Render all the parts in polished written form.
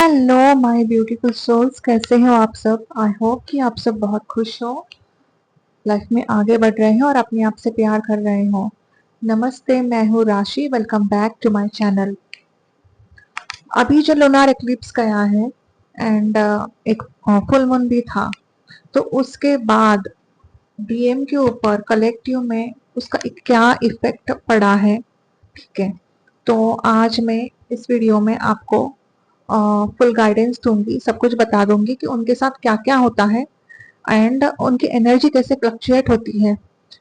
Hello my beautiful souls, कैसे हो आप सब। आई होप कि आप सब बहुत खुश हो, लाइफ में आगे बढ़ रहे हो और अपने आप से प्यार कर रहे हो। नमस्ते, मैं हूँ Rashi. Welcome back to my channel. अभी जो लूनार एक्लिप्स गया है एंड एक फुल मून भी था, तो उसके बाद डीएम के ऊपर कलेक्टिव में उसका क्या इफेक्ट पड़ा है, ठीक है। तो आज मैं इस वीडियो में आपको फुल गाइडेंस दूंगी, सब कुछ बता दूंगी कि उनके साथ क्या क्या होता है एंड उनकी एनर्जी कैसे फ्लक्चुएट होती है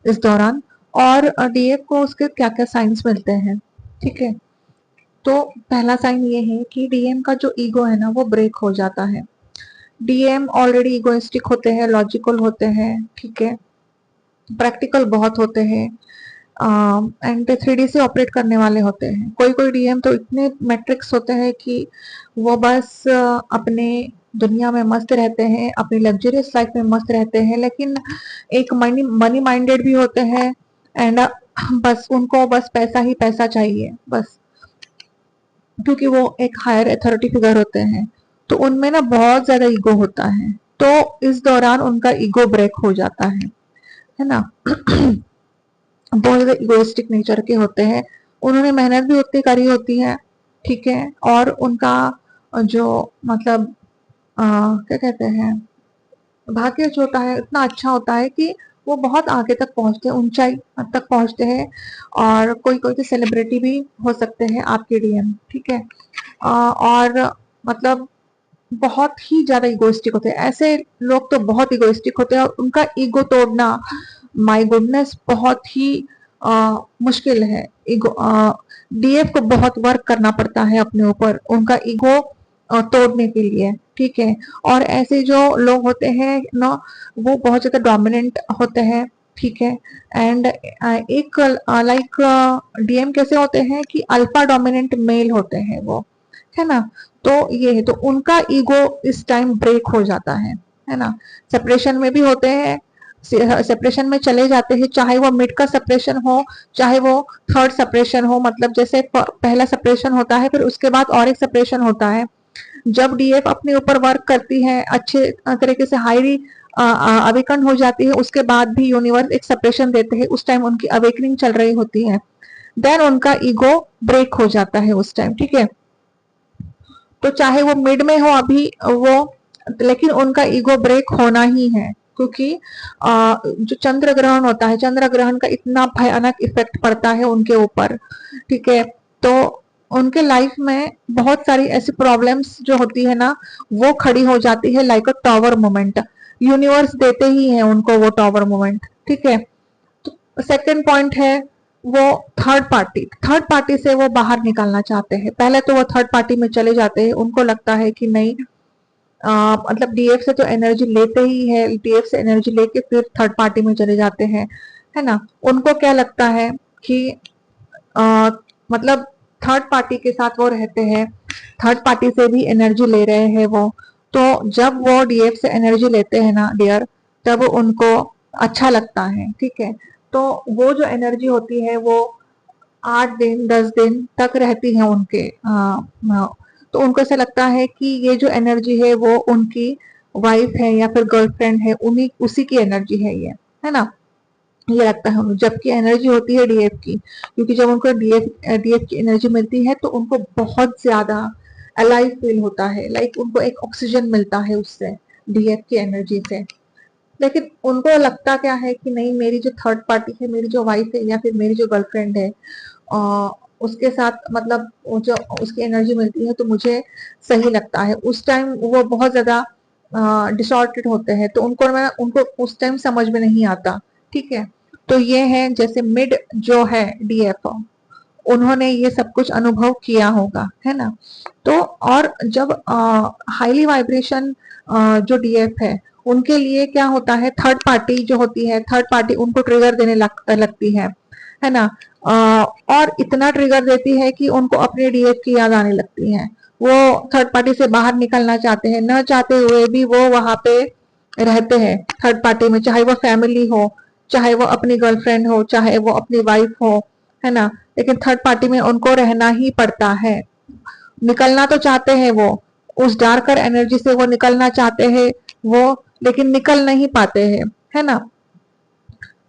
इस दौरान, और डीएफ को उसके क्या क्या साइंस मिलते हैं, ठीक है। तो पहला साइन ये है कि डीएम का जो ईगो है ना, वो ब्रेक हो जाता है। डीएम ऑलरेडी इगोइस्टिक होते हैं, लॉजिकल होते हैं, ठीक है, प्रैक्टिकल बहुत होते हैं एंड 3D से ऑपरेट करने वाले होते हैं। कोई कोई डीएम तो इतने मैट्रिक्स होते हैं कि वो बस अपने दुनिया में मस्त रहते हैं, अपनी लग्जरियस लाइफ में मस्त रहते हैं, लेकिन एक मनी मनी माइंडेड भी होते हैं एंड बस उनको बस पैसा ही पैसा चाहिए बस, क्योंकि वो एक हायर अथॉरिटी फिगर होते हैं। तो उनमें ना बहुत ज्यादा ईगो होता है, तो इस दौरान उनका ईगो ब्रेक हो जाता है ना। बहुत ज्यादा इगोइस्टिक नेचर के होते हैं। उन्होंने मेहनत भी उतनी करी होती है, ठीक है, और उनका जो मतलब क्या कहते हैं, भाग्य जो होता है इतना अच्छा होता है कि वो बहुत आगे तक पहुंचते हैं, ऊंचाई तक पहुंचते हैं। और कोई कोई तो सेलिब्रिटी भी हो सकते हैं आपके डीएम, ठीक है। और मतलब बहुत ही ज्यादा इगोइस्टिक होते हैं। ऐसे लोग तो बहुत इगोइस्टिक होते हैं और उनका ईगो तोड़ना, माय गुडनेस, बहुत ही मुश्किल है। ईगो डीएफ को बहुत वर्क करना पड़ता है अपने ऊपर उनका ईगो तोड़ने के लिए, ठीक है। और ऐसे जो लोग होते हैं ना, वो बहुत ज्यादा डोमिनेंट होते हैं, ठीक है। एंड एक लाइक डीएम कैसे होते हैं कि अल्फा डोमिनेंट मेल होते हैं वो, है ना। तो ये है, तो उनका ईगो इस टाइम ब्रेक हो जाता है ना। सेपरेशन में भी होते हैं, सेपरेशन में चले जाते हैं, चाहे वो मिड का सेपरेशन हो, चाहे वो थर्ड सेपरेशन हो। मतलब जैसे पहला सेपरेशन होता है, फिर उसके बाद और एक सेपरेशन होता है। जब डीएफ अपने ऊपर वर्क करती है अच्छे तरीके से, हाईली अवेकन हो जाती है, उसके बाद भी यूनिवर्स एक सेपरेशन देते हैं, उस टाइम उनकी अवेकनिंग चल रही होती है, देन उनका ईगो ब्रेक हो जाता है उस टाइम, ठीक है। तो चाहे वो मिड में हो अभी वो, लेकिन उनका ईगो ब्रेक होना ही है, क्योंकि जो चंद्र ग्रहण होता है, चंद्र ग्रहण का इतना भयानक इफेक्ट पड़ता है उनके ऊपर, ठीक है। तो उनके लाइफ में बहुत सारी ऐसी प्रॉब्लम्स जो होती है ना, वो खड़ी हो जाती है लाइक अ टावर मोमेंट। यूनिवर्स देते ही है उनको वो टावर मोमेंट, ठीक है। तो सेकंड पॉइंट है वो थर्ड पार्टी से वो बाहर निकलना चाहते हैं। पहले तो वो थर्ड पार्टी में चले जाते हैं, उनको लगता है कि नहीं, मतलब डीएफ से तो एनर्जी लेते ही है, डीएफ से एनर्जी लेके फिर थर्ड पार्टी में चले जाते हैं, है ना। उनको क्या लगता है कि मतलब थर्ड पार्टी के साथ वो रहते हैं, थर्ड पार्टी से भी एनर्जी ले रहे हैं वो। तो जब वो डीएफ से एनर्जी लेते हैं ना डियर, तब उनको अच्छा लगता है, ठीक है। तो वो जो एनर्जी होती है वो 8 दिन 10 दिन तक रहती है उनके तो उनको ऐसा लगता है कि ये जो एनर्जी है वो उनकी वाइफ है या फिर गर्लफ्रेंड है, उन्हीं उसी की एनर्जी है ये, है ना। ये लगता है उनको, जबकि एनर्जी होती है डीएफ की, क्योंकि जब उनको डीएफ की एनर्जी मिलती है तो उनको बहुत ज्यादा अलाइव फील होता है, लाइक उनको एक ऑक्सीजन मिलता है उससे, डीएफ की एनर्जी से। लेकिन उनको लगता क्या है कि नहीं, मेरी जो थर्ड पार्टी है, मेरी जो वाइफ है या फिर मेरी जो गर्लफ्रेंड है, उसके साथ मतलब जो उसकी एनर्जी मिलती है तो मुझे सही लगता है। उस टाइम वो बहुत ज्यादा डिसऑर्डेड होते हैं, तो उनको उस टाइम समझ में नहीं आता, ठीक है। तो ये है जैसे मिड जो है डीएफ, उन्होंने ये सब कुछ अनुभव किया होगा, है ना। तो और जब हाईली वाइब्रेशन जो डीएफ है, उनके लिए क्या होता है, थर्ड पार्टी जो होती है, थर्ड पार्टी उनको ट्रिगर देने लगती है ना। और इतना ट्रिगर देती है कि उनको अपने डीएफ की याद आने लगती है। वो थर्ड पार्टी से बाहर निकलना चाहते हैं, न चाहते हुए भी वो वहां पे रहते हैं थर्ड पार्टी में, चाहे वो फैमिली हो, चाहे वो अपनी गर्लफ्रेंड हो, चाहे वो अपनी वाइफ हो, है ना। लेकिन थर्ड पार्टी में उनको रहना ही पड़ता है। निकलना तो चाहते हैं वो, उस डार्कर एनर्जी से वो निकलना चाहते हैं वो, लेकिन निकल नहीं पाते हैं, है ना।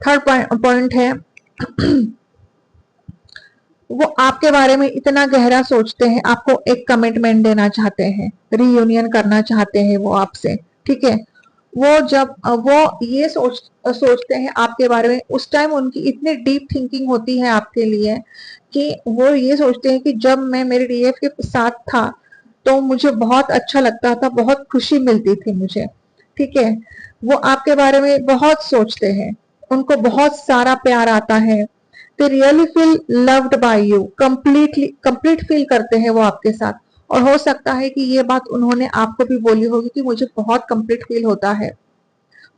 थर्ड पॉइंट है वो आपके बारे में इतना गहरा सोचते हैं, आपको एक कमिटमेंट देना चाहते हैं, रीयूनियन करना चाहते हैं वो आपसे, ठीक है। वो जब वो ये सोचते हैं आपके बारे में, उस टाइम उनकी इतनी डीप थिंकिंग होती है आपके लिए कि वो ये सोचते हैं कि जब मैं मेरे डीएफ के साथ था तो मुझे बहुत अच्छा लगता था, बहुत खुशी मिलती थी मुझे, ठीक है। वो आपके बारे में बहुत सोचते हैं, उनको बहुत सारा प्यार आता है, they really feel loved by you, complete feel करते हैं वो आपके साथ। और हो सकता है कि ये बात उन्होंने आपको भी बोली होगी कि मुझे बहुत कंप्लीट फील होता है,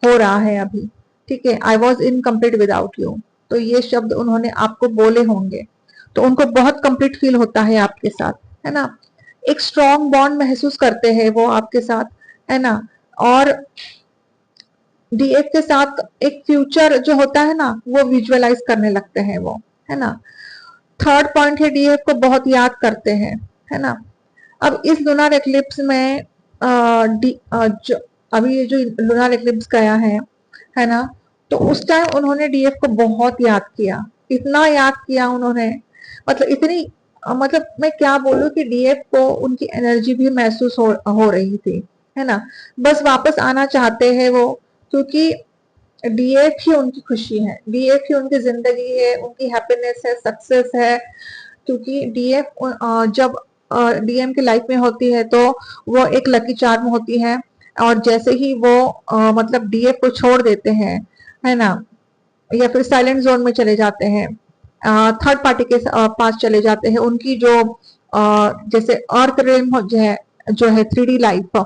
हो रहा है अभी, ठीक है, I was incomplete without you, तो ये शब्द उन्होंने आपको बोले होंगे। तो उनको बहुत कंप्लीट फील होता है आपके साथ, है ना। एक स्ट्रॉन्ग बॉन्ड महसूस करते हैं वो आपके साथ, है ना। और डीएफ के साथ एक फ्यूचर जो होता है ना, वो विजुअलाइज करने लगते हैं वो, है ना। थर्ड पॉइंट है डीएफ को बहुत याद करते हैं, है ना। अब इस लूनर एक्लिप्स में अभी ये जो लूनर एक्लिप्स गया है ना, तो उस टाइम उन्होंने डीएफ को बहुत याद किया, इतना याद किया उन्होंने, मतलब इतनी मतलब मैं क्या बोलूं कि डीएफ को उनकी एनर्जी भी महसूस हो रही थी, है ना। बस वापस आना चाहते हैं वो, क्योंकि डीएफ ही उनकी खुशी है, डीएफ ही उनकी जिंदगी है, उनकी हैप्पीनेस है, सक्सेस है। क्योंकि डीएफ जब डीएम की लाइफ में होती है तो वो एक लकी चार्म होती है, और जैसे ही वो मतलब डीएफ को छोड़ देते हैं, है ना, या फिर साइलेंट जोन में चले जाते हैं, थर्ड पार्टी के पास चले जाते हैं, उनकी जो जैसे अर्थ रेलम जो है 3D लाइफ,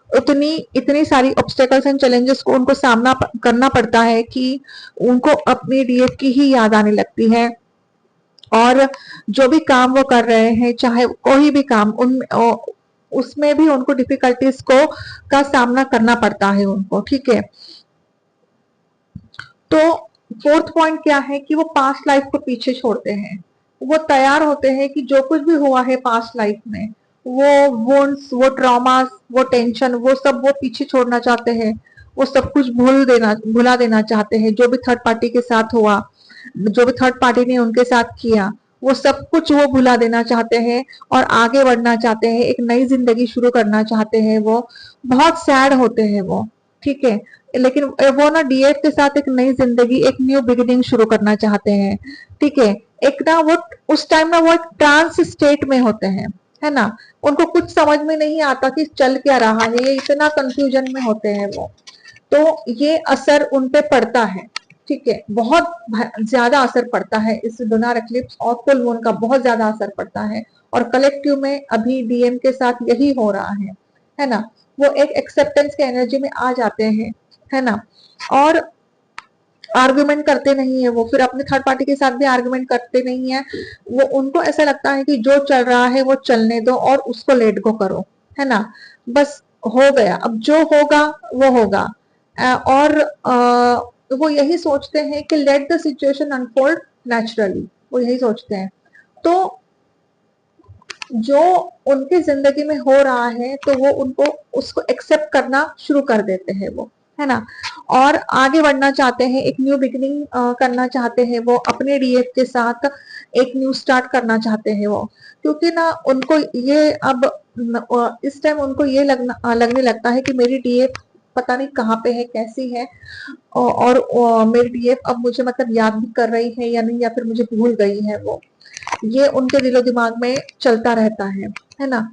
उतनी इतनी सारी ऑब्स्टेकल्स एंड चैलेंजेस को उनको सामना करना पड़ता है कि उनको अपनी डीएफ की ही याद आने लगती है। और जो भी काम वो कर रहे हैं, चाहे कोई भी काम, उन उसमें भी उनको डिफिकल्टीज को का सामना करना पड़ता है उनको, ठीक है। तो फोर्थ पॉइंट क्या है कि वो पास्ट लाइफ को पीछे छोड़ते हैं, वो तैयार होते हैं कि जो कुछ भी हुआ है पास्ट लाइफ में, वो वुंड्स, वो ट्रॉमास, वो टेंशन, वो सब वो पीछे छोड़ना चाहते हैं, वो सब कुछ भुला देना चाहते हैं, जो भी थर्ड पार्टी के साथ हुआ, जो भी थर्ड पार्टी ने उनके साथ किया, वो सब कुछ वो भुला देना चाहते हैं और आगे बढ़ना चाहते हैं, एक नई जिंदगी शुरू करना चाहते हैं। वो बहुत सैड होते हैं वो, ठीक है, लेकिन वो ना डीएफ के साथ एक नई जिंदगी, एक न्यू बिगिनिंग शुरू करना चाहते हैं, ठीक है। एक ना वो उस टाइम ना वो ट्रांस स्टेट में होते हैं, है ना। उनको कुछ समझ में नहीं आता कि चल क्या रहा है, ये इतना कंफ्यूजन में होते हैं वो। तो ये असर उन पे पड़ता है, ठीक है, बहुत ज्यादा असर पड़ता है इस लूनर एक्लिप्स और फुल मून का, बहुत ज्यादा असर पड़ता है। और कलेक्टिव में अभी डीएम के साथ यही हो रहा है ना। वो एक एक्सेप्टेंस के एनर्जी में आ जाते हैं, है ना। और आर्गुमेंट करते नहीं है वो, फिर अपने थर्ड पार्टी के साथ भी आर्गुमेंट करते नहीं है वो। उनको ऐसा लगता है कि जो चल रहा है वो चलने दो और उसको लेट गो करो, है ना। बस हो गया, अब जो होगा वो होगा। और वो यही सोचते हैं कि let the situation unfold naturally, वो यही सोचते हैं। तो जो उनकी जिंदगी में हो रहा है तो वो उनको उसको एक्सेप्ट करना शुरू कर देते हैं वो, है ना। और आगे बढ़ना चाहते हैं, एक न्यू बिगिनिंग करना चाहते हैं वो, अपने डीएफ के साथ एक न्यू स्टार्ट करना चाहते हैं वो। क्योंकि ना उनको ये अब इस टाइम उनको ये लगने लगता है कि मेरी डीएफ पता नहीं कहाँ पे है, कैसी है, और मेरी डीएफ अब मुझे मतलब याद भी कर रही है या नहीं, या फिर मुझे भूल गई है वो। ये उनके दिलो दिमाग में चलता रहता है ना।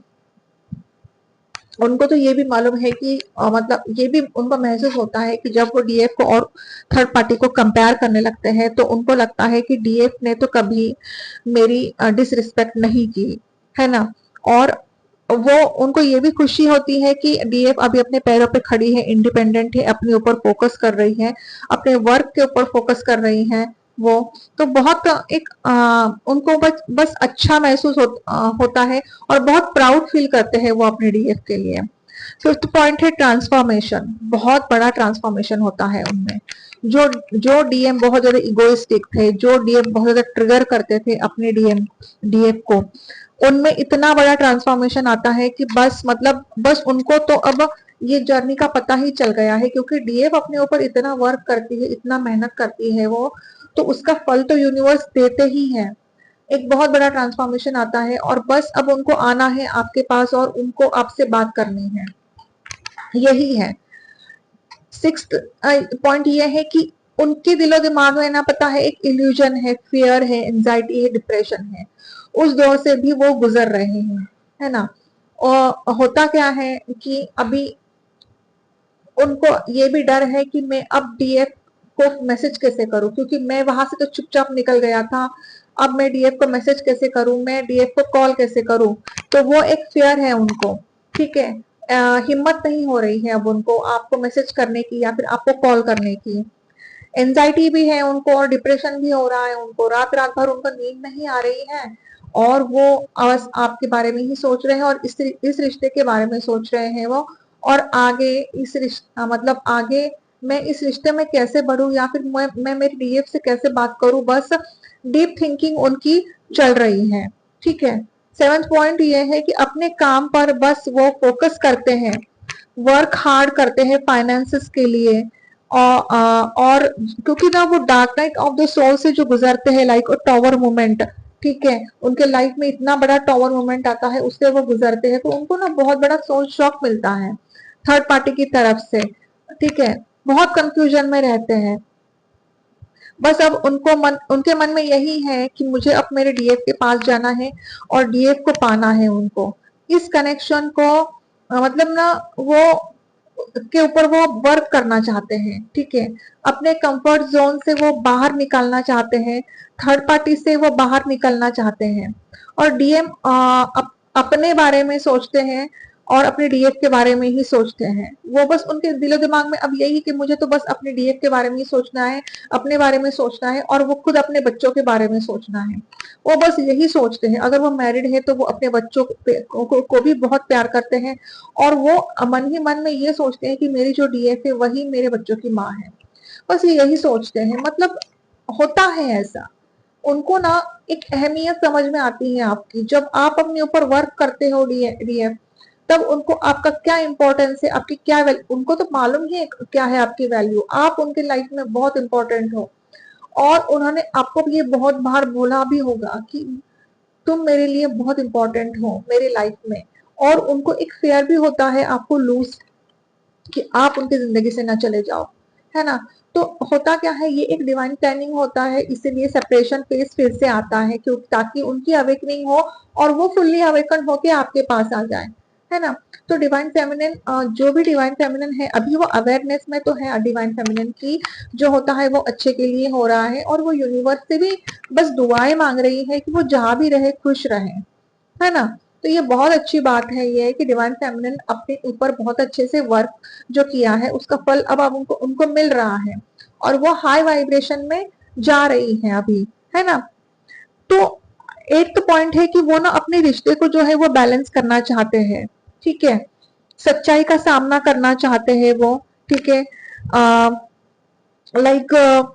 उनको तो ये भी मालूम है कि मतलब ये भी उनको महसूस होता है कि जब वो डीएफ को और थर्ड पार्टी को कंपेयर करने लगते हैं तो उनको लगता है कि डीएफ ने तो कभी मेरी डिसरिस्पेक्ट नहीं की, है ना। और वो उनको ये भी खुशी होती है कि डीएफ अभी अपने पैरों पे खड़ी है, इंडिपेंडेंट है, अपने ऊपर फोकस कर रही है, अपने वर्क के ऊपर फोकस कर रही है वो। तो बहुत एक उनको बस अच्छा महसूस होता है और बहुत प्राउड फील करते हैं वो अपने डीएफ के लिए। फिफ्थ पॉइंट है ट्रांसफॉर्मेशन, बहुत बड़ा ट्रांसफॉर्मेशन होता है उनमें। जो डीएम बहुत ज्यादा इगोइस्टिक थे, जो डीएम बहुत ज्यादा ट्रिगर करते थे अपने डीएफ को, उनमें इतना बड़ा ट्रांसफॉर्मेशन आता है कि बस मतलब बस उनको तो अब ये जर्नी का पता ही चल गया है, क्योंकि डीएफ अपने ऊपर इतना वर्क करती है, इतना मेहनत करती है वो, तो उसका फल तो यूनिवर्स देते ही है। एक बहुत बड़ा ट्रांसफॉर्मेशन आता है और बस अब उनको आना है आपके पास और उनको आपसे बात करनी है, यही है। सिक्स्थ पॉइंट ये है कि उनके दिलो दिमाग में ना पता है एक इल्यूजन है, फियर है, एंजाइटी है, डिप्रेशन है, उस दौर से भी वो गुजर रहे हैं, है ना। और होता क्या है कि अभी उनको ये भी डर है कि मैं अब डीएफ को मैसेज कैसे करूं, क्योंकि मैं वहां से तो चुपचाप निकल गया था, अब मैं डीएफ को मैसेज कैसे करूं, मैं डीएफ को कॉल कैसे करूं, तो वो एक फियर है उनको, ठीक है। हिम्मत नहीं हो रही है अब उनको आपको मैसेज करने की या फिर आपको कॉल करने की। एंजाइटी भी है उनको और डिप्रेशन भी हो रहा है उनको, रात रात भर उनको नींद नहीं आ रही है और वो बस आपके बारे में ही सोच रहे हैं और इस रिश्ते के बारे में सोच रहे हैं वो। और आगे इस रिश्ता मतलब आगे मैं इस रिश्ते में कैसे बढ़ूं या फिर मैं मेरी डीएफ से कैसे बात करूं, बस डीप थिंकिंग उनकी चल रही है, ठीक है। सेवंथ पॉइंट ये है कि अपने काम पर बस वो फोकस करते हैं, वर्क हार्ड करते हैं फाइनेंसेस के लिए। और क्योंकि ना वो dark night of the soul से जो गुजरते हैं, लाइक टॉवर मोमेंट, ठीक है, उनके लाइफ में इतना बड़ा टॉवर मोमेंट आता है, उससे वो गुजरते हैं, तो उनको ना बहुत बड़ा सोल शॉक मिलता है थर्ड पार्टी की तरफ से, ठीक है। बहुत कंफ्यूजन में रहते हैं, बस अब उनके मन में यही है कि मुझे अब मेरे डीएफ के पास जाना है और डीएफ को पाना है उनको। इस कनेक्शन को मतलब ना वो के ऊपर वो वर्क करना चाहते हैं, ठीक है। अपने कंफर्ट जोन से वो बाहर निकलना चाहते हैं, थर्ड पार्टी से वो बाहर निकलना चाहते हैं। और डीएम अपने बारे में सोचते हैं और अपने डीएफ के बारे में ही सोचते हैं, वो बस उनके दिलो दिमाग में अब यही कि मुझे तो बस अपने डीएफ के बारे में ही सोचना है, अपने बारे में सोचना है और वो खुद अपने बच्चों के बारे में सोचना है, वो बस यही सोचते हैं। अगर वो मैरिड है तो वो अपने बच्चों को भी बहुत प्यार करते हैं और वो मन ही मन में ये सोचते हैं कि मेरी जो डीएफ है वही मेरे बच्चों की माँ है, बस ये यही सोचते हैं। मतलब होता है ऐसा, उनको ना एक अहमियत समझ में आती है आपकी, जब आप अपने ऊपर वर्क करते हो डीएफ, तब उनको आपका क्या इंपॉर्टेंस है, आपकी क्या वैल्यू, उनको तो मालूम ही है क्या है आपकी वैल्यू, आप उनके लाइफ में बहुत इंपॉर्टेंट हो। और उन्होंने आपको ये बहुत बार बोला भी होगा कि तुम मेरे लिए बहुत इंपॉर्टेंट हो मेरी लाइफ में, और उनको एक फेयर भी होता है आपको लूज, कि आप उनकी जिंदगी से ना चले जाओ, है ना। तो होता क्या है, ये एक डिवाइन प्लानिंग होता है, इसीलिए सेपरेशन फेज फिर से आता है, क्योंकि ताकि उनकी अवेकनिंग हो और वो फुल्ली अवेकन होके आपके पास आ जाए, है ना। तो डिवाइन फेमिनिन जो भी डिवाइन फेमिनिन है अभी वो अवेयरनेस में तो है, डिवाइन फेमिनिन की जो होता है वो अच्छे के लिए हो रहा है, और वो यूनिवर्स से भी बस दुआएं मांग रही है कि वो जहां भी रहे खुश रहे, है ना। तो ये बहुत अच्छी बात है, ये है कि डिवाइन फेमिनिन अपने ऊपर बहुत अच्छे से वर्क जो किया है उसका फल अब उनको उनको मिल रहा है और वो हाई वाइब्रेशन में जा रही है अभी, है ना। तो एक तो पॉइंट है कि वो ना अपने रिश्ते को जो है वो बैलेंस करना चाहते हैं, ठीक है, सच्चाई का सामना करना चाहते हैं वो, ठीक है। लाइक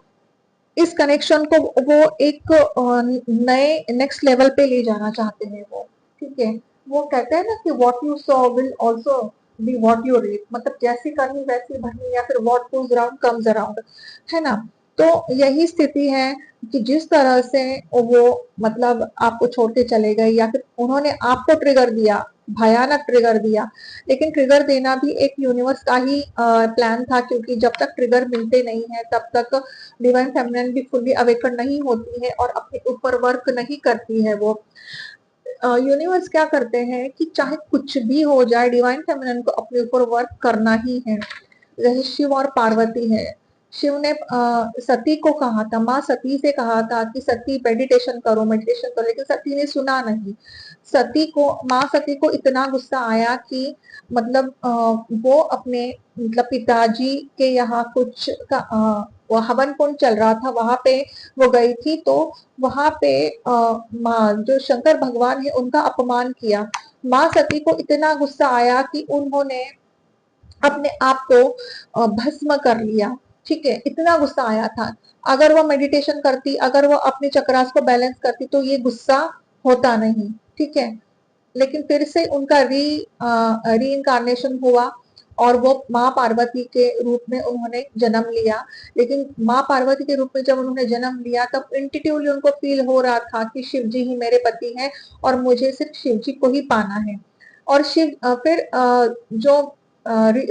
इस कनेक्शन को वो एक नए नेक्स्ट लेवल पे ले जाना चाहते हैं वो, ठीक है। वो कहते हैं ना कि what you sow will also be what you reap, मतलब जैसी करनी वैसी भरनी, या फिर what goes around comes around, है ना। तो यही स्थिति है कि जिस तरह से वो मतलब आपको छोड़ के चले गए या फिर उन्होंने आपको ट्रिगर दिया, भयानक ट्रिगर दिया, लेकिन ट्रिगर देना भी एक यूनिवर्स का ही प्लान था, क्योंकि जब तक ट्रिगर मिलते नहीं है तब तक डिवाइन फेमिनिन भी फुल्ली अवेकन नहीं होती है और अपने ऊपर वर्क नहीं करती है वो। यूनिवर्स क्या करते हैं कि चाहे कुछ भी हो जाए डिवाइन फेमिनिन को अपने ऊपर वर्क करना ही है। जैसे शिव और पार्वती है, शिव ने सती को कहा था, माँ सती से कहा था कि सती मेडिटेशन करो मेडिटेशन करो, लेकिन सती ने सुना नहीं। सती को माँ सती को इतना गुस्सा आया कि मतलब वो अपने मतलब पिताजी के यहाँ कुछ का वो हवन कुंड चल रहा था, वहां पे वो गई थी, तो वहां पे माँ जो शंकर भगवान है उनका अपमान किया। माँ सती को इतना गुस्सा आया कि उन्होंने अपने आप को भस्म कर लिया, ठीक है, इतना गुस्सा आया था। अगर वो मेडिटेशन करती, अगर वो अपने चक्रास को बैलेंस करती तो ये गुस्सा होता नहीं, ठीक है। लेकिन फिर से उनका री इनकारनेशन हुआ और वो माँ पार्वती के रूप में उन्होंने जन्म लिया। लेकिन माँ पार्वती के रूप में जब उन्होंने जन्म लिया तब इंट्यूटिवली उनको फील हो रहा था कि शिव जी ही मेरे पति हैं और मुझे सिर्फ शिव जी को ही पाना है। और फिर जो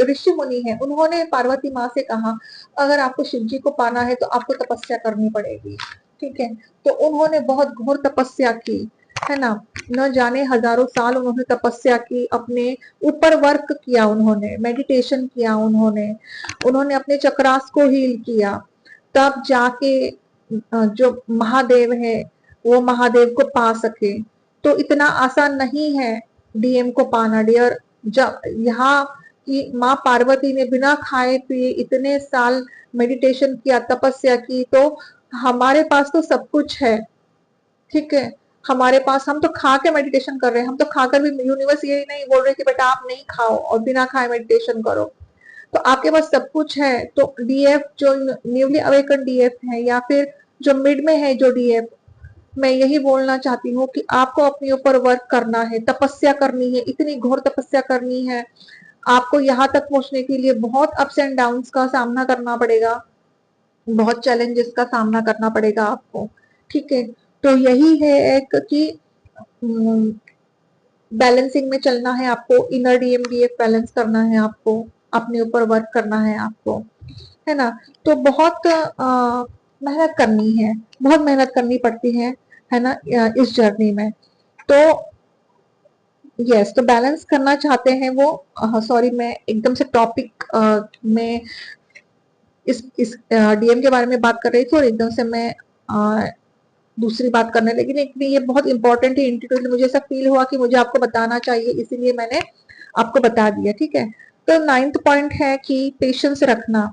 ऋषि मुनि है उन्होंने पार्वती माँ से कहा अगर आपको शिव जी को पाना है तो आपको तपस्या करनी पड़ेगी। ठीक है। तो उन्होंने बहुत घोर तपस्या की, है ना। न जाने हजारों साल उन्होंने तपस्या की, अपने ऊपर वर्क किया, उन्होंने मेडिटेशन किया, उन्होंने अपने चक्रास को हील किया, तब जाके जो महादेव है वो महादेव को पा सके। तो इतना आसान नहीं है डीएम को पाना डियर। जब यहाँ की माँ पार्वती ने बिना खाए पिए इतने साल मेडिटेशन किया, तपस्या की, तो हमारे पास तो सब कुछ है। ठीक है। हमारे पास, हम तो खा के मेडिटेशन कर रहे हैं, हम तो खाकर भी यूनिवर्स यही नहीं बोल रहे कि बेटा आप नहीं खाओ और बिना खाए मेडिटेशन करो। तो आपके पास सब कुछ है। तो डीएफ जो न्यूली अवेकन डीएफ है या फिर जो मिड में है जो डीएफ, मैं यही बोलना चाहती हूँ कि आपको अपने ऊपर वर्क करना है, तपस्या करनी है, इतनी घोर तपस्या करनी है। आपको यहाँ तक पहुंचने के लिए बहुत अप्स एंड डाउन्स का सामना करना पड़ेगा, बहुत चैलेंजेस का सामना करना पड़ेगा आपको। ठीक है। तो यही है एक कि बैलेंसिंग में चलना है आपको, इनर डीएम डीएफ बैलेंस करना है आपको, अपने ऊपर वर्क करना है आपको, है ना। तो बहुत मेहनत करनी है, बहुत मेहनत करनी पड़ती है ना, इस जर्नी में। तो यस, तो बैलेंस करना चाहते हैं वो, सॉरी मैं एकदम से टॉपिक में इस डीएम के बारे में बात कर रही थी और एकदम से मैं दूसरी बात करने लगी। लेकिन ये बहुत इंपॉर्टेंट है इंटीट्यूट, मुझे ऐसा फील हुआ कि मुझे आपको बताना चाहिए, इसीलिए मैंने आपको बता दिया। ठीक है। तो 9th पॉइंट है कि पेशेंस रखना।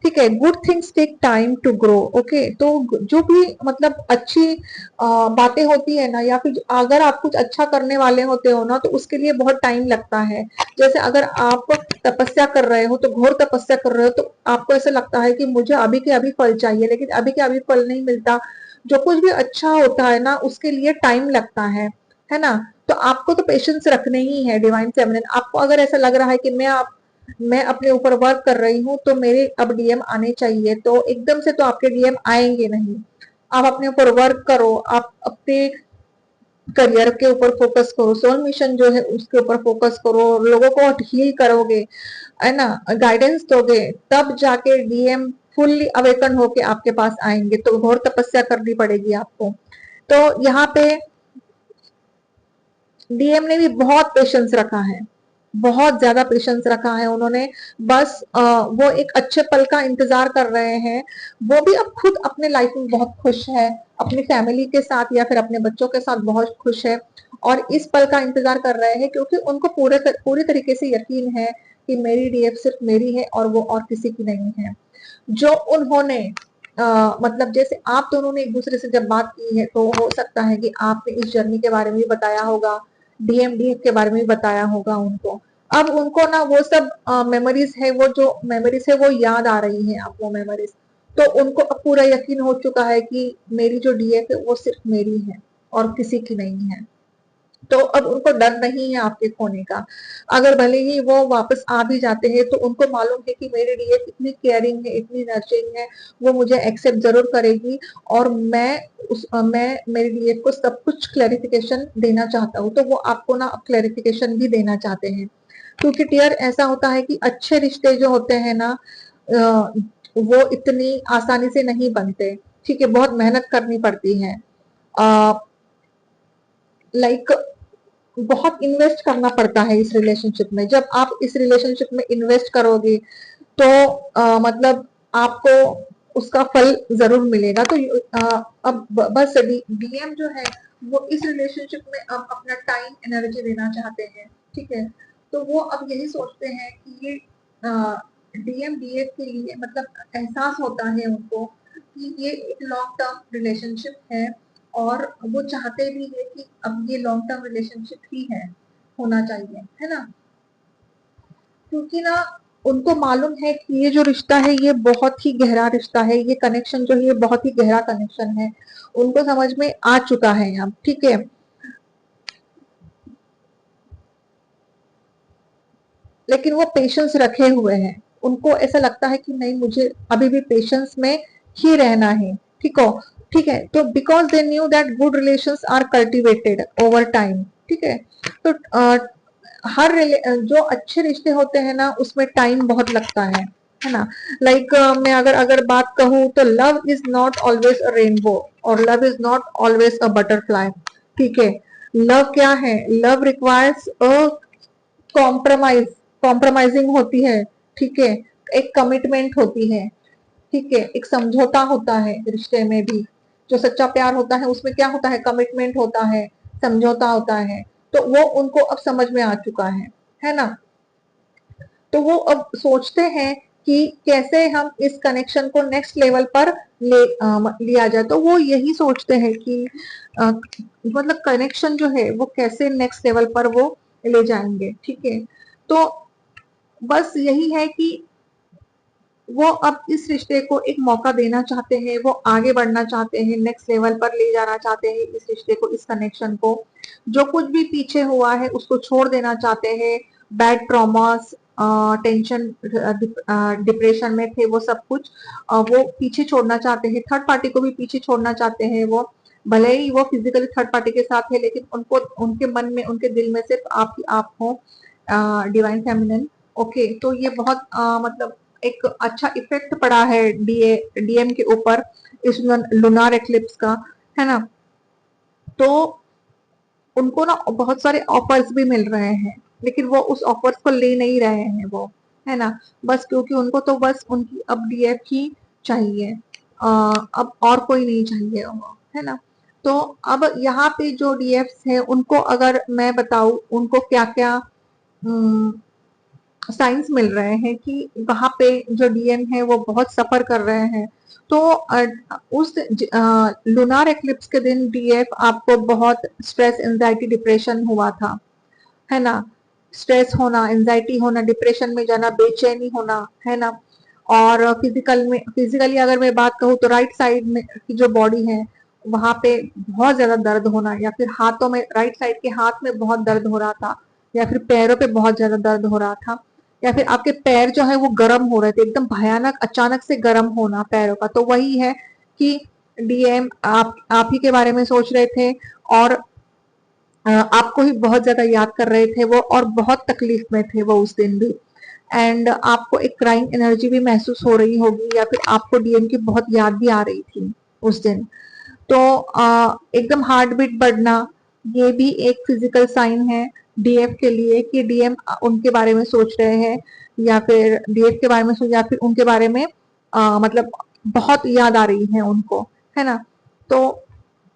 ठीक है। Good things take time to grow. Okay. तो जो भी मतलब अच्छी बातें होती है ना, या फिर अगर आप कुछ अच्छा करने वाले होते हो ना, तो उसके लिए बहुत टाइम लगता है। जैसे अगर आप तपस्या कर रहे हो, तो घोर तपस्या कर रहे हो, तो आपको ऐसा लगता है कि मुझे अभी के अभी फल चाहिए, लेकिन अभी के अभी फल नहीं मिलता। जो कुछ भी अच्छा होता है ना उसके लिए टाइम लगता है ना। तो आपको तो पेशेंस रखने ही है डिवाइन फेमिनिन। आपको अगर ऐसा लग रहा है कि मैं अपने ऊपर वर्क कर रही हूँ तो मेरे अब डीएम आने चाहिए, तो एकदम से तो आपके डीएम आएंगे नहीं। आप अपने ऊपर वर्क करो, आप अपने करियर के ऊपर फोकस करो, सोल मिशन जो है उसके ऊपर फोकस करो, लोगों को हील करोगे, है ना, गाइडेंस दोगे, तब जाके डीएम फुल्ली अवेकन होके आपके पास आएंगे। तो घोर तपस्या करनी पड़ेगी आपको। तो यहाँ पे डीएम ने भी बहुत पेशेंस रखा है, बहुत ज्यादा पेशेंस रखा है उन्होंने। बस वो एक अच्छे पल का इंतजार कर रहे हैं। वो भी अब खुद अपने लाइफ में बहुत खुश है, अपनी फैमिली के साथ या फिर अपने बच्चों के साथ बहुत खुश है, और इस पल का इंतजार कर रहे हैं क्योंकि उनको पूरे तरीके से यकीन है कि मेरी डीएफ सिर्फ मेरी है और वो और किसी की नहीं है। जो उन्होंने मतलब जैसे आप दोनों ने एक दूसरे से जब बात की है, तो हो सकता है कि आपने इस जर्नी के बारे में भी बताया होगा, डीएमडीएफ के बारे में भी बताया होगा उनको। अब उनको ना वो सब मेमोरीज है, वो जो मेमोरीज है वो याद आ रही है, अब वो मेमोरीज। तो उनको अब पूरा यकीन हो चुका है कि मेरी जो डीएफ है वो सिर्फ मेरी है और किसी की नहीं है। तो अब उनको डर नहीं है आपके खोने का। अगर भले ही वो वापस आ भी जाते हैं तो उनको मालूम है कि मेरी डीएफ इतनी केयरिंग है, इतनी नर्चरिंग है, वो मुझे एक्सेप्ट जरूर करेगी, और मैं मेरी डीएफ को सब कुछ क्लैरिफिकेशन देना चाहता हूँ। तो वो आपको ना क्लैरिफिकेशन भी देना चाहते हैं, क्योंकि टीयर ऐसा होता है कि अच्छे रिश्ते जो होते हैं ना, वो इतनी आसानी से नहीं बनते। ठीक है। बहुत मेहनत करनी पड़ती है, लाइक बहुत इन्वेस्ट करना पड़ता है इस रिलेशनशिप में। जब आप इस रिलेशनशिप में इन्वेस्ट करोगे तो मतलब आपको उसका फल जरूर मिलेगा। तो अब बस डीएम जो है वो इस रिलेशनशिप में अब अपना टाइम एनर्जी देना चाहते हैं। ठीक है। तो वो अब यही सोचते हैं कि ये डीएम डीएफ के लिए मतलब एहसास होता है उनको कि ये एक लॉन्ग टर्म रिलेशनशिप है, और वो चाहते भी है कि अब ये लॉन्ग टर्म रिलेशनशिप ही है, होना चाहिए, है ना। क्योंकि ना उनको मालूम है कि ये जो रिश्ता है ये बहुत ही गहरा रिश्ता है, ये कनेक्शन जो है ये बहुत ही गहरा कनेक्शन है, उनको समझ में आ चुका है अब। ठीक है। लेकिन वो पेशेंस रखे हुए हैं, उनको ऐसा लगता है कि नहीं मुझे अभी भी पेशेंस में ही रहना है, ठीक है। तो because they knew that good relations are cultivated over time, ठीक है। तो जो अच्छे रिश्ते होते हैं ना उसमें टाइम बहुत लगता है ना। लाइक मैं अगर अगर बात कहूँ तो love is not always a rainbow और love is not always a butterfly, ठीक है। लव क्या है, love requires a compromise, compromising होती है, ठीक है। एक कमिटमेंट होती है, ठीक है, एक समझौता होता है रिश्ते में भी। जो सच्चा प्यार होता है उसमें क्या होता है, कमिटमेंट होता है, समझौता होता है। तो वो उनको अब समझ में आ चुका है ना। तो वो अब सोचते हैं कि कैसे हम इस कनेक्शन को नेक्स्ट लेवल पर लिया जाए। तो वो यही सोचते हैं कि मतलब कनेक्शन जो है वो कैसे नेक्स्ट लेवल पर वो ले जाएंगे, ठीक है। तो बस यही है कि वो अब इस रिश्ते को एक मौका देना चाहते हैं, वो आगे बढ़ना चाहते हैं, नेक्स्ट लेवल पर ले जाना चाहते हैं इस रिश्ते को, इस कनेक्शन को। जो कुछ भी पीछे हुआ है उसको छोड़ देना चाहते हैं। बैड ट्रॉमास, टेंशन, डिप्रेशन में थे वो सब कुछ वो पीछे छोड़ना चाहते हैं। थर्ड पार्टी को भी पीछे छोड़ना चाहते हैं वो, भले ही वो फिजिकली थर्ड पार्टी के साथ है लेकिन उनको उनके मन में, उनके दिल में सिर्फ आप ही आप हो, डिवाइन फेमिनिन। ओके, तो ये बहुत मतलब एक अच्छा इफेक्ट पड़ा है डीएम के ऊपर इस लुनार एक्लिप्स का, है ना। तो उनको ना बहुत सारे ऑफर्स भी मिल रहे हैं लेकिन वो उस ऑफर्स को ले नहीं रहे हैं वो, है ना। बस क्योंकि उनको तो बस उनकी अब डीएफ ही चाहिए, अब और कोई नहीं चाहिए वो, है ना। तो अब यहाँ पे जो डीएफ्स है उनको अगर मैं बताऊं उनको क्या क्या साइंस मिल रहे हैं कि वहां पे जो डीएम है वो बहुत सफर कर रहे हैं। तो उस लुनार एक्लिप्स के दिन डीएफ आपको बहुत स्ट्रेस, एंजाइटी, डिप्रेशन हुआ था, है ना। स्ट्रेस होना, एंजाइटी होना, डिप्रेशन में जाना, बेचैनी होना, है ना। और फिजिकली अगर मैं बात कहूँ तो राइट साइड में की जो बॉडी है वहां पे बहुत ज्यादा दर्द होना, या फिर हाथों में, राइट साइड के हाथ में बहुत दर्द हो रहा था, या फिर पैरों पे बहुत ज्यादा दर्द हो रहा था, या फिर आपके पैर जो है वो गर्म हो रहे थे, एकदम भयानक अचानक से गर्म होना पैरों का। तो वही है कि डीएम आप ही के बारे में सोच रहे थे और आपको ही बहुत ज्यादा याद कर रहे थे वो, और बहुत तकलीफ में थे वो उस दिन भी। एंड आपको एक क्राइंग एनर्जी भी महसूस हो रही होगी, या फिर आपको डीएम की बहुत याद भी आ रही थी उस दिन। तो एकदम हार्ट बीट बढ़ना, ये भी एक फिजिकल साइन है डीएफ के लिए कि डीएम उनके बारे में सोच रहे हैं, या फिर डीएफ के बारे में सोच, या फिर उनके बारे में मतलब बहुत याद आ रही है उनको, है ना। तो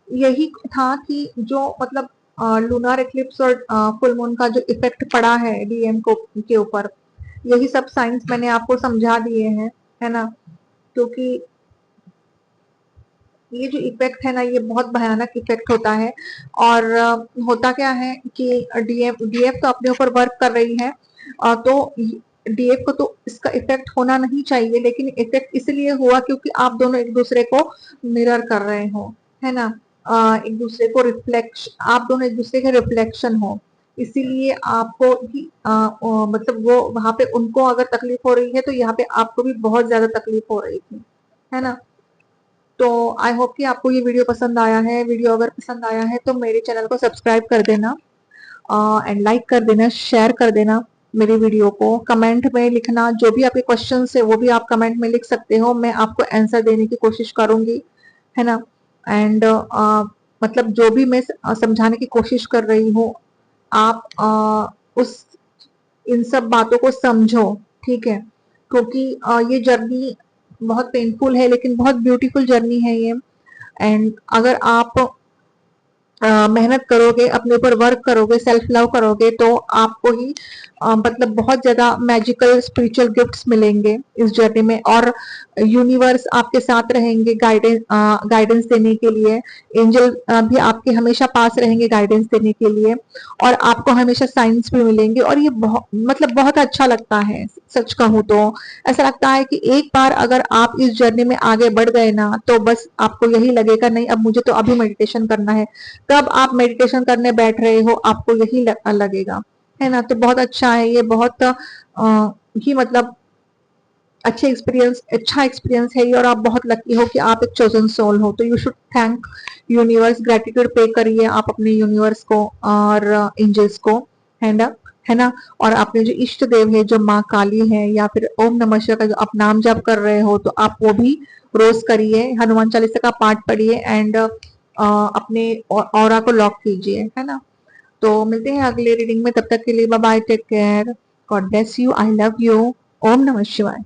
यही था कि जो मतलब लूनार एक्लिप्स और फुल मून का जो इफेक्ट पड़ा है डीएम को के ऊपर, यही सब साइंस मैंने आपको समझा दिए हैं, है ना। क्योंकि ये जो इफेक्ट है ना ये बहुत भयानक इफेक्ट होता है। और होता क्या है कि डीएफ डीएफ तो अपने ऊपर वर्क कर रही है, तो डीएफ को तो इसका इफेक्ट होना नहीं चाहिए, लेकिन इफेक्ट इसलिए हुआ क्योंकि आप दोनों एक दूसरे को मिरर कर रहे हो, है ना। एक दूसरे को रिफ्लेक्श, आप दोनों एक दूसरे के रिफ्लेक्शन हो, इसीलिए आपको भी मतलब वो वहां पे उनको अगर तकलीफ हो रही है तो यहाँ पे आपको भी बहुत ज्यादा तकलीफ हो रही थी, है ना। तो आई होप कि आपको ये वीडियो पसंद आया है। वीडियो अगर पसंद आया है तो मेरे चैनल को सब्सक्राइब कर देना एंड लाइक कर देना, शेयर कर देना मेरी वीडियो को। कमेंट में लिखना, जो भी आपके क्वेश्चन है वो भी आप कमेंट में लिख सकते हो, मैं आपको आंसर देने की कोशिश करूंगी, है ना। एंड मतलब जो भी मैं समझाने की कोशिश कर रही हूँ आप उस इन सब बातों को समझो, ठीक है। क्योंकि ये जर्नी बहुत पेनफुल है लेकिन बहुत ब्यूटीफुल जर्नी है ये। एंड अगर आप मेहनत करोगे, अपने ऊपर वर्क करोगे, सेल्फ लव करोगे तो आपको ही मतलब बहुत ज्यादा मैजिकल स्पिरिचुअल गिफ्ट्स मिलेंगे इस जर्नी में। और यूनिवर्स आपके साथ रहेंगे गाइडेंस देने के लिए। एंजल भी आपके हमेशा पास रहेंगे गाइडेंस देने के लिए, और आपको हमेशा साइंस भी मिलेंगे। और ये बहुत मतलब बहुत अच्छा लगता है, सच कहूँ तो ऐसा लगता है कि एक बार अगर आप इस जर्नी में आगे बढ़ गए ना तो बस आपको यही लगेगा नहीं अब मुझे तो अभी मेडिटेशन करना है। कब आप मेडिटेशन करने बैठ रहे हो आपको यही लगेगा है ना। तो बहुत अच्छा है ये, बहुत ही मतलब अच्छा एक्सपीरियंस है ये, और आप बहुत लकी हो कि आप एक चोजन सोल हो। तो you should thank universe, gratitude पे करिए आप अपने यूनिवर्स को और एंजल्स को, है ना, है ना। और अपने जो इष्ट देव है, जो माँ काली है, या फिर ओम नमः शिवाय का जो आप नाम जप कर रहे हो, तो आप वो भी रोज करिए, हनुमान चालीसा का पाठ पढ़िए, एंड अपने ऑरा को लॉक कीजिए, है ना। तो मिलते हैं अगले रीडिंग में, तब तक के लिए bye bye, take care, God bless you, I love you, ओम नमः शिवाय।